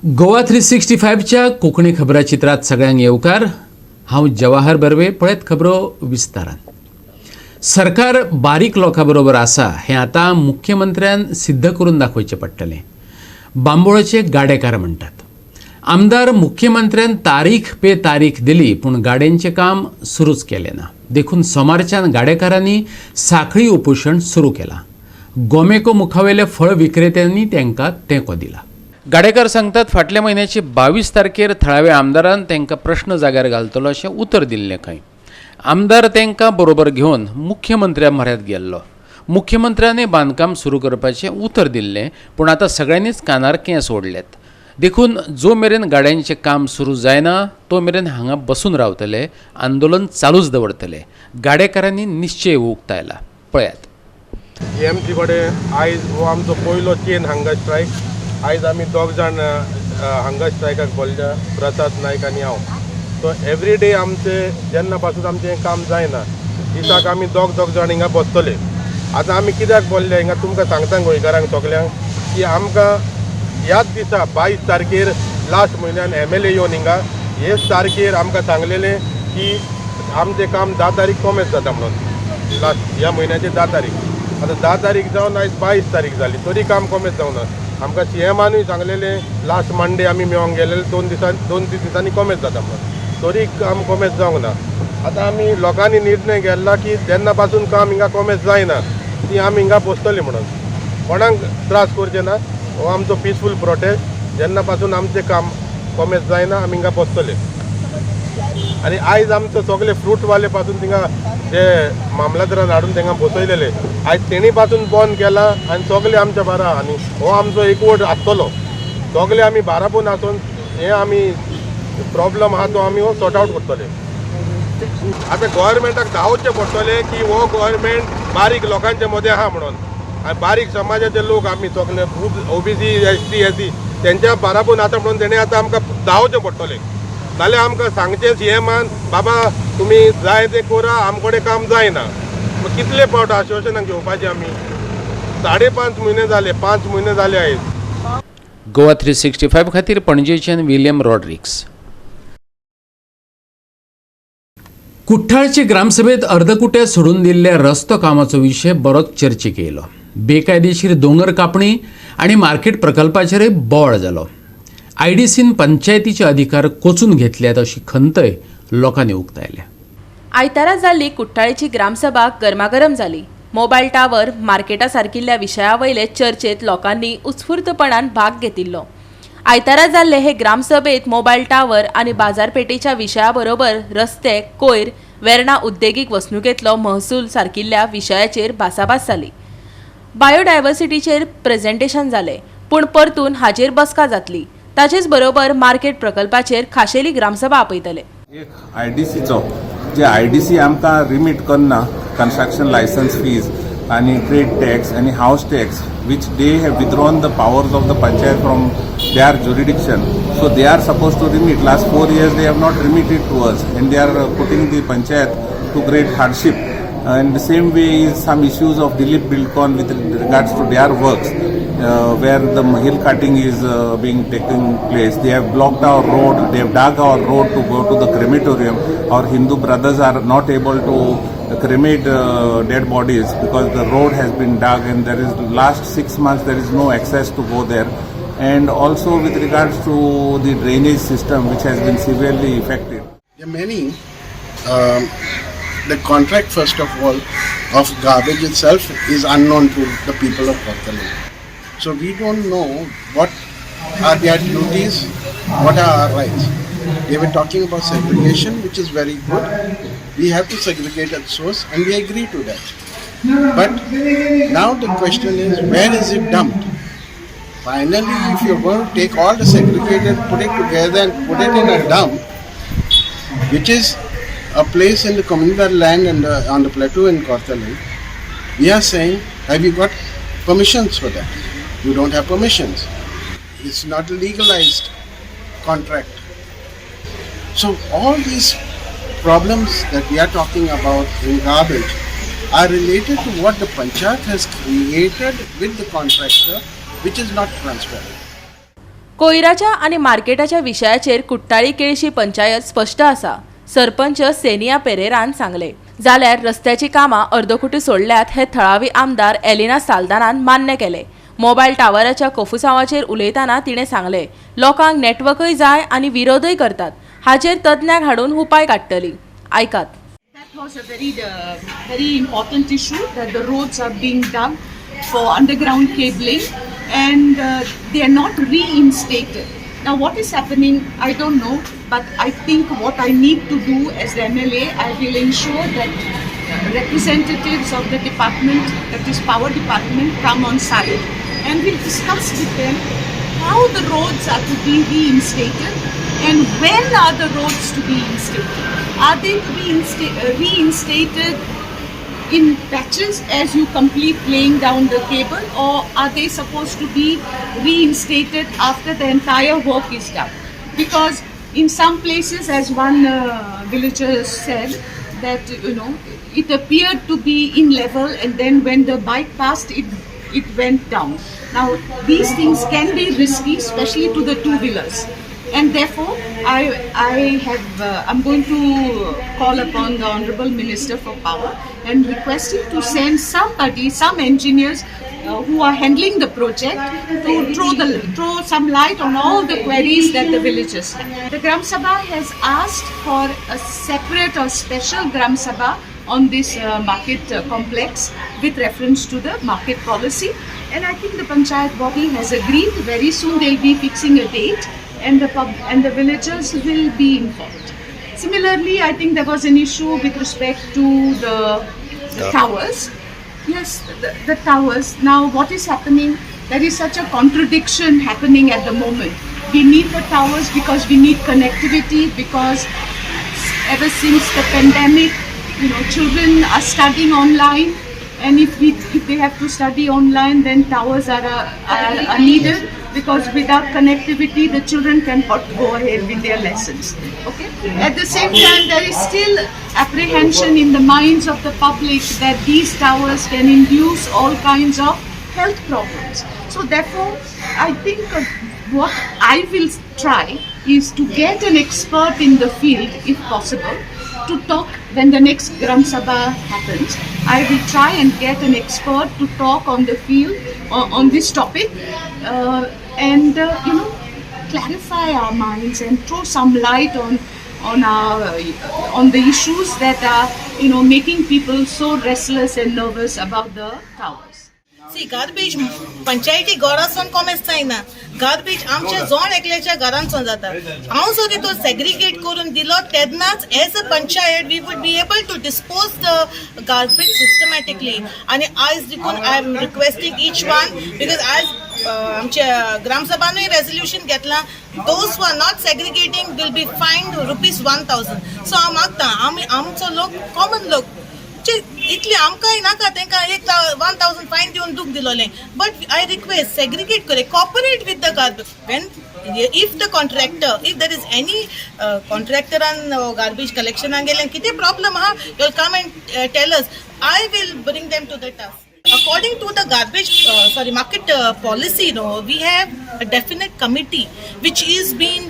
गोवा 365च्या कोंकणी खबराचित्रात सगळ्यांक येवकार. हांव जवाहर बर्वे. पळयत खबरो विस्तारान. सरकार बारीक लोकां बरोबर आसा हें आतां मुख्यमंत्र्यान सिद्ध करून दाखोवचें पडटलें. बांबोळेचे गाडेकार म्हणटात. आमदार मुख्यमंत्र्यान तारीख पे तारीख दिली पूण गाड्यांचें काम सुरूच केलें ना. देखून सोमारच्यान गाडेकारांनी साखळी उपोशण सुरू केलां. गोमेको मुखावेल्या फळ विक्रेत्यांनी तांकां तेंको दिला. गाडेकार सांगतात फाटल्या म्हयन्याची 22 तारखेर थळाव्या आमदारान तांकां प्रश्न जाग्यार घालतलो अशें उतर दिल्लें खंय. आमदार तांकां बरोबर घेवन मुख्यमंत्र्या म्हऱ्यांत गेल्लो. मुख्यमंत्र्यानय बांदकाम सुरू करपाचें उतर दिल्लें पूण आतां सगळ्यांनीच कानार केंस ओडल्यात. देखून जो मेरेन गाड्यांचें काम सुरू जायना तो मेरेन हांगा बसून रावतले. आंदोलन चालूच दवरतले. गाडेकारांनी निश्चय उक्तायला. पळयात. एमसी कडेन आयज हो आमचो पयलो चेन हंगर स्ट्रायक. आयज आमी दोग जाण हंगर स्ट्रायकाक बोल्ल्या, प्रसाद नायक आनी हांव. सो एवरी डे आमचे जेन्ना पासून आमचें काम जायना दिसाक आमी दोग जाण हिंगा बसतले. आतां आमी कित्याक बोल्ले हिंगा तुमकां सांगता गोंयकारांक सगल्यांक की आमकां ह्याच दिसा 22 तारखेर लास्ट म्हयन्यान MLA येवन हिंगा हेच तारखेर आमकां सांगलेलें की आमचें काम 10 तारीख कोमेस जाता म्हणून. लास्ट ह्या म्हयन्याचे 10 तारीख. आतां 10 तारीख जावन आयज 22 तारीख जाली तरी काम कोमेस जावना. आमकां CMानूय सांगलेलें लास्ट मंडे आमी मेळोंक गेलेले 2 दिसांनी कोमेस जाता म्हणून. तरी काम कोमेस जावंक ना. आतां आमी लोकांनी निर्णय घेतला की जेन्ना पासून काम हिंगा कोमेस जायना ती आमी हिंगा बसतली म्हणून. कोणाक त्रास करचे ना. हो आमचो पिसफूल प्रोटेस्ट. जेन्ना पासून आमचें काम कोमेस जायना आमी हिंगा बसतले. आनी आयज आमचो सगळे फ्रूटवाले पासून थिंगा जे मामलादारान हाडून तांकां बसयलेले आयज तेणी पासून बंद केला आनी सगळे आमच्या बारा. आनी हो आमचो एकवट आसतलो. सगळे आमी बारापून आसून हे आमी प्रॉब्लम आहा तो आमी हो सॉर्ट आवट करतले. आतां गोवोरमेंटाक धांवचें पडटलें की हो गोवोरमेंट बारीक लोकांचे मदें आहा म्हणून. आनी बारीक समाजाचे लोक आमी सगळे OBC ST SC तेंच्या बारापून आसा म्हणून तेणें आतां आमकां धांवचें पडटलें. नाल्यार आमकां सांगचें CMान बाबा तुमी जाय तें करा आमचे कडेन काम जायना. कितले फावट आश्वासनां घेवपाचें आमी. 5.5 म्हयने जाले 5 म्हयने जाले आयज. गोवा 365 खातीर पणजेच्यान विलियम रॉड्रिक्स. कुठ्ठाळचे ग्रामसभेत अर्दकुटे सोडून दिल्ल्या रस्तो कामाचो विशय बरोच चर्चेक येयलो. बेकायदेशीर दोंगर कापणी आनी मार्केट प्रकल्पाचेरय बोवाळ जालो. IDCन पंचायतीचे अधिकार कोचून घेतल्यात अशी खंतय लोकांनी उक्तायल्या. आयतारा जाल्ली कुट्टाळेची ग्रामसभा गरमागरम जाली. मोबायल टावर मार्केटा सारकिल्ल्या विशयावयले चर्चेत लोकांनी उत्स्फूर्तपणान भाग घेतिल्लो. आयतारा जाल्ले हे ग्रामसभेत मोबायल टावर आनी बाजारपेठेच्या विशया बरोबर रस्ते, कोयर, वेर्णा उद्देगीक वसणुकेतलो महसूल सारकिल्ल्या विशयाचेर भासाभास जाली. बायोडायवर्सिटीचेर प्रेझेंटेशन जालें पूण परतून हाचेर बसका जातली. ताचेच बरोबर मार्केट प्रकल्पाचेर खाशेली ग्रामसभा आपयतले. IDCचो जे IDC आमकां रिमीट करना कन्स्ट्रक्शन लायसन्स फीज आणि ट्रेड टॅक्स आणि house tax which they have withdrawn the powers of the panchayat from their jurisdiction. So they are supposed to remit. Last 4 years they have not remitted to us and they are putting the panchayat to great hardship. And the same way is some issues of Dilip Buildcon with regards to their works where the hill cutting is being taking place. They have blocked our road. They have dug our road to go to the crematorium. Our Hindu brothers are not able to cremate dead bodies because the road has been dug and there is last 6 months there is no access to go there. And also with regards to the drainage system which has been severely affected. There are many the contract first of all of garbage itself is unknown to the people of Korthalur. So we don't know what are their duties, what are our rights. They were talking about segregation, which is very good. We have to segregate at source and we agree to that. But now the question is, where is it dumped? Finally, if you're going to take all the segregated, put it together and put it in a dump, which is a place in the communal land and on the plateau in Korthalur, we are saying, have you got permissions for that? You don't have permissions. It's not a legalized contract. So all these problems that we are talking about in garbage are related to what the panchayat has created with the contractor, which is not transparent. कोयराच्या आणि मार्केटाच्या विशयाचेर कुट्टाळी केळशी पंचायत स्पश्ट आसा. Sarpanch Xenia पेरेरान सांगले. जाल्यार रस्त्याची कामां अर्दकुटी सोडल्यात हे थळावी आमदार एलिना साल्दानान मान्य केले. मोबायल टावराच्या कोफुसांवाचेर उलयतना तिणें सांगले, लोकांक नेटवर्कय जाय आनी विरोधय करतात. हाचेर तज्ञांक हाडून उपाय काडटली. आयकात. That was a very important issue that the roads are being dug for underground cabling and they are not reinstated. Now what is happening, I don't know, but I think what I need to do as the MLA, I will ensure that representatives of the department, that is power department, come on site and we'll discuss with them how the roads are to be reinstated and when are the roads to be instated. Are they to be reinstated in patches as you complete laying down the cable, or are they supposed to be reinstated after the entire work is done? Because in some places, as one villager said, that it appeared to be in level, and then when the bike passed, it went down. Now these things can be risky, especially to the two-wheelers. And therefore, I'm going to call upon the Honourable Minister for Power and request him to send some engineers who are handling the project to throw some light on all the queries that the villagers have. The Gram Sabha has asked for a separate or special Gram Sabha on this market complex with reference to the market policy, and I think the Panchayat body has agreed. Very soon they'll be fixing a date. And the villagers will be informed. Similarly, I think there was an issue with respect to the towers. Yes, the towers. Now, what is happening? There is such a contradiction happening at the moment. We need the towers because we need connectivity, because ever since the pandemic, children are studying online, and if they have to study online, then towers are needed. Because without connectivity, the children cannot go ahead with their lessons. Okay. At the same time, there is still apprehension in the minds of the public that these towers can induce all kinds of health problems. So therefore, I think what I will try is to get an expert in the field, if possible, to talk when the next Gram Sabha happens. I will try and get an expert to talk on the field on this topic and clarify our minds and throw some light on the issues that are making people so restless and nervous about the towers. See garbage पंचायती घरांसून कॉमेस जायना. Garbage आमच्या जोण एकल्याच्या घरांसून जाता. हांव जरी तो सेग्रिगेट करून दिलो तेन्नाच as a panchayat we would be able to dispose the garbage systematically. आणि आयज देखून I am requesting each one, because आयज आमच्या ग्रामसभानूय रेझोल्युशन घेतलां, those who are not segregating will be fined ₹1000. So हांव मागता आमचो लोक, कॉमन लोक इतले आमकांय नाका तांकां 1000 फायन दिवन दूख दिलोलें. बट आय रिक्वेस्ट सेग्रिगेट करे, cooperate with the garbage. When if the contractor, if there is any contractoran garbage collectionan गेलें कितें problem आहा, you'll come and tell us. I will bring them to the task. According to the market policy, we have a definite committee which is being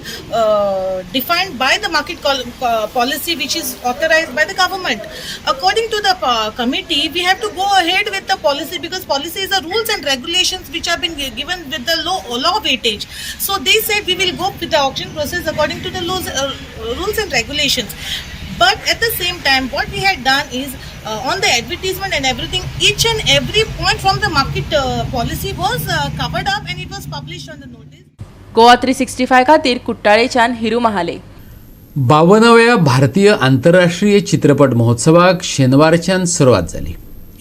defined by the market policy, which is authorized by the government. According to the committee, we have to go ahead with the policy, because policy is the rules and regulations which have been given with the law weightage. So they said we will go with the auction process according to the rules and regulations. But at the same time, what we had done is on the advertisement and everything, each and every point from the market policy was covered up and it was published on the notice. Goa 365 खातीर कुट्टाळेच्यान हिरू महाले. 52व्या भारतीय आंतरराष्ट्रीय चित्रपट महोत्सवाक शेनवारच्यान सुरवात जाली.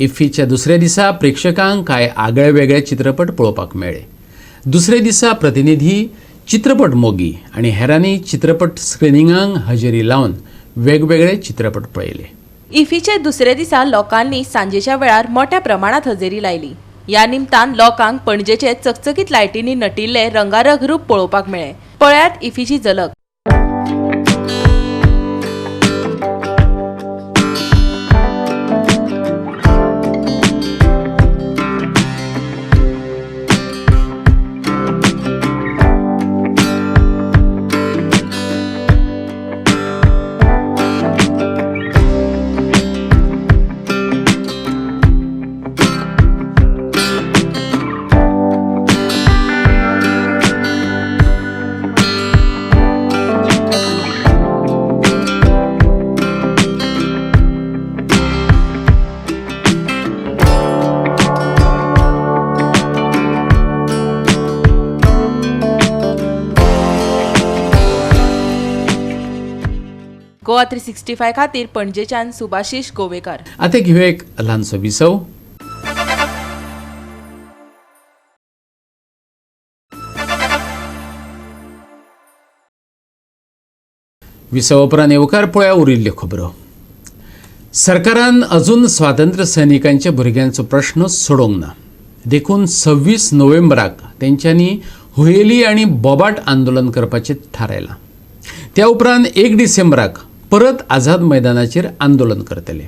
इफ्फीच्या दुसऱ्या दिसा प्रेक्षकांक कांय आगळे वेगळे चित्रपट पळोवपाक मेळ्ळे. दुसऱ्या दिसा प्रतिनिधी, चित्रपट मोगी आनी हेरांनी चित्रपट स्क्रिनिंगांक हजेरी लावन वेगवेगळे चित्रपट पळयले. इफ्फीचे दुसरे दिसा लोकांनी सांजेच्या वेळार मोठ्या प्रमाणात हजेरी लायली. या निमतान लोकांक पणजेचे चकचकीत लायटींनी नटिल्ले रंगारंग रूप पळोवपाक मेळ्ळे. पळयात इफ्फीची झलक. गोवा 365 खातीर पणजेच्यान सुभाशीश गोवेकार. आता घेऊया एक ल्हानसो विसव. विसव उपरांत येवकार पळया उरिल्ल्यो खबरो. सरकारान अजून स्वातंत्र्य सैनिकांच्या भुरग्यांचो प्रश्न सोडोवंक ना. देखून 26 नोव्हेंबराक तेंच्यांनी हुयेली आनी बोबाट आंदोलन करपाचें थारायलां. त्या उपरांत 1 डिसेंबराक परत आझाद मैदानाचेर आंदोलन करतले.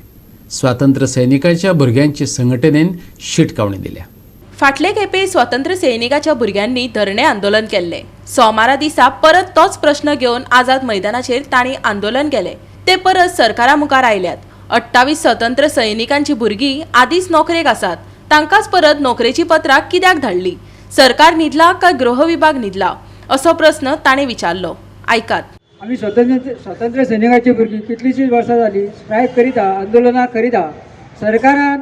स्वातंत्र्य सैनिकाच्या भुरग्यांचे संघटनेन शिटकावणी दिल्या. फाटले खेपे स्वातंत्र्य सैनिकाच्या भुरग्यांनी धरणे आंदोलन केल्ले. सोमारा दिसा परत तोच प्रश्न घेवन आझाद मैदानाचेर तांणी आंदोलन केले. ते परत सरकारा मुखार आयल्यात. 28 स्वतंत्र सैनिकांची भुरगीं आदींच नोकरेक आसात. तांकांच परत नोकरेची पत्रां कित्याक धाडली? सरकार न्हिदला काय गृह विभाग न्हिदला? असो प्रश्न ताणें विचारलो. आयकात. आम्ही स्वातंत्र्य सैनिकाची भुरगीं कितलींशींच वर्सां जालीं स्ट्रायक करीता, आंदोलनां करीता. सरकारान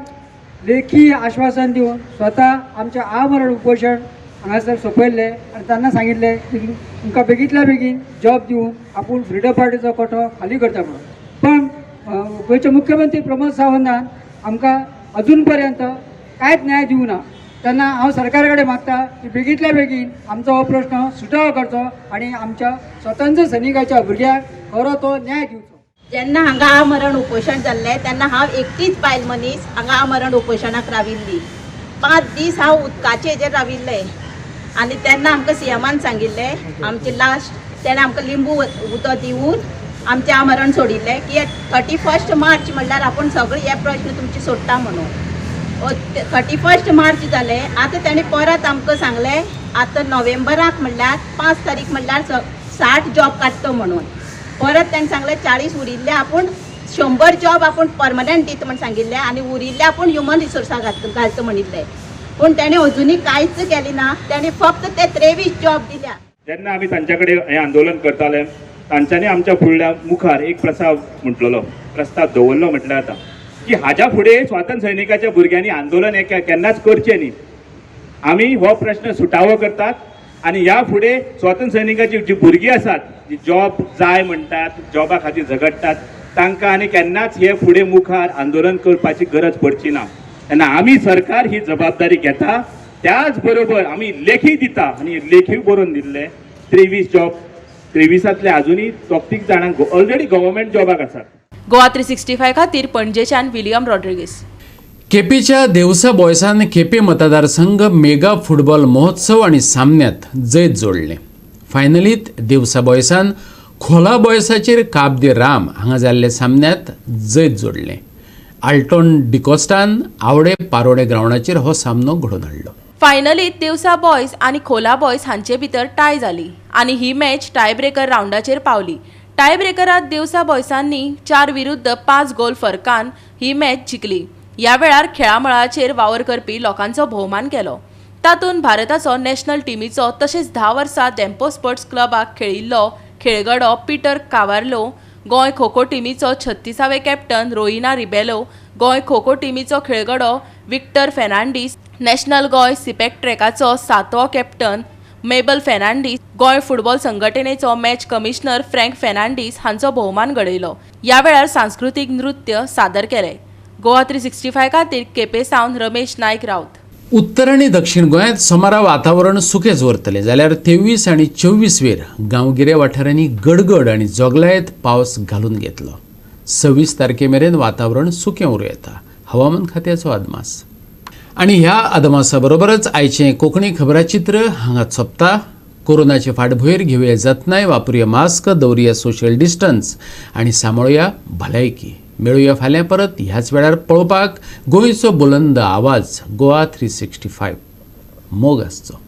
लेखी आश्वासन दिवन स्वता आमच्या आमरण उपोशण हांगासर सोंपयल्लें आनी तांकां सांगिल्लें की तुमकां बेगींतल्या बेगीन जॉब दिवन आपूण फ्रिडम पार्टीचो कोठो खाली करता म्हणून. पण गोंयचे मुख्यमंत्री प्रमोद सावंतान आमकां अजून पर्यंत कांयच न्याय दिवं ना. तेन्ना हांव सरकारा कडेन मागता की बेगींतल्या बेगीन आमचो हो प्रश्न सुटावो करचो आनी आमच्या स्वतंत्र सैनिकाच्या भुरग्यांक खरो तो न्याय दिवचो. जेन्ना हांगा आमरण उपोशण जाल्लें तेन्ना हांव एकटीच बायल मनीस हांगा आमरण उपोशणाक राविल्ली. 5 दीस हांव उदकाचे हेजेर राविल्लें आनी तेन्ना आमकां सीएमान सांगिल्लें आमचे लास्ट तेणें आमकां लिंबू उदक दिवन आमचें आमरण सोडिल्लें की 31 मार्च म्हणल्यार आपूण सगळे हे प्रश्न तुमचे सोडटा म्हणून. 31 मार्च जालें. आतां तेणें परत आमकां सांगलें आतां नोव्हेंबराक म्हणल्यार 5 तारीख म्हणल्यार 60 जॉब काडटा म्हणून. परत ताणें सांगलें 40 उरिल्ले आपूण 100 जॉब आपूण परमनंट दिता म्हण सांगिल्लें आनी उरिल्ले आपूण ह्युमन रिसोर्साक घालता म्हणिल्लें. पूण तेणें अजुनूय कांयच केलें ना. तेणें फक्त ते 23 जॉब दिल्या. जेन्ना आमी तांच्या कडेन हें आंदोलन करताले तांच्यांनी आमच्या फुडल्या मुखार एक प्रस्ताव दवरलो म्हटल्यार आतां की हाच्या फुडें स्वातंत्र्य सैनिकाच्या भुरग्यांनी आंदोलन हें केन्नाच करचें न्ही. आमी हो प्रश्न सुटावो करतात आनी ह्या फुडें स्वातंत्र्य सैनिकाची जी भुरगीं आसात जी जॉब जाय म्हणटात, जॉबा खातीर झगडटात, तांकां आनी केन्नाच हे फुडें मुखार आंदोलन करपाची गरज पडची ना. तेन्ना आमी सरकार ही जबाबदारी घेता. त्याच बरोबर आमी लेखी दिता आनी लेखी बरोवन दिल्ले 23 जॉब 23तले अजुनूय 34 जाणांक ऑलरेडी गव्हर्मेंट जॉबाक आसात. गोवा 365 खातीर पणजेच्यान विलियम रॉड्रिगीस. केपेच्या देवसा बॉयसान केपे मतदारसंघ मेगा फुटबॉल महोत्सव आणि सामन्यात जैत जोडले. फायनलीत देवसा बॉयसान खोला बॉयसाचेर काब दे राम हांगा जाल्ल्या सामन्यात जैत जोडले. आल्टोन डिकोस्टान आवडे पारोडे ग्राउंडाचेर हो सामनो घडोवन हाडलो. फायनलीत देवसा बॉयज आणि खोला बॉयज हांचे भितर टाय जाली आणि ही मॅच टाय ब्रेकर राउंडाचेर पावली. टाय ब्रेकरात देवसा बॉयसांनी 4-5 गोल फरकान ही मॅच जिखली. ह्या वेळार खेळामळाचेर वावर करपी लोकांचो भोवमान केलो. तातूंत भारताचो नॅशनल टीमीचो तशेंच 10 वर्सां डेम्पो स्पोर्ट्स क्लबाक खेळिल्लो खेळगडो Peter कावार्लो, Goa kho kho टीमीचो 36वे captain Rohina Rebelo, Goa kho kho टीमीचो खेळगडो Victor Fernandes, national Goa CPEC ट्रॅकाचो 7वो captain मेबल Fernandes, Goa football संघटनेचो मॅच कमिशनर फ्रँक फेर्नांडीस हांचो भोवमान घडयलो. ह्या वेळार सांस्कृतीक नृत्य सादर केले. गोवा 365 खातीर केपे सावन रमेश नायक रावत. उत्तर आणि दक्षिण गोंयांत सोमारा वातावरण सुकेंच उरतलें जाल्यार 23 आनी 24 वेर गांवगिऱ्या वाठारांनी गडगड आनी जोगलायत पावस घालून घेतलो. 26 तारखे मेरेन वातावरण सुकें उरूं येता, हवामान खात्याचो अदमास. आनी ह्या अदमासा बरोबरच आयचें कोंकणी खबराचित्र हांगा सोंपता. कोरोनाचे फाटभुंयेर घेवया जतनाय, वापरुया मास्क, दवरुया सोशल डिस्टन्स आनी सांबाळुया भलायकी. मेळुया फाल्यां परत ह्याच वेळार पळोवपाक गोंयचो बुलंद आवाज गोवा 365. मोग आसचो.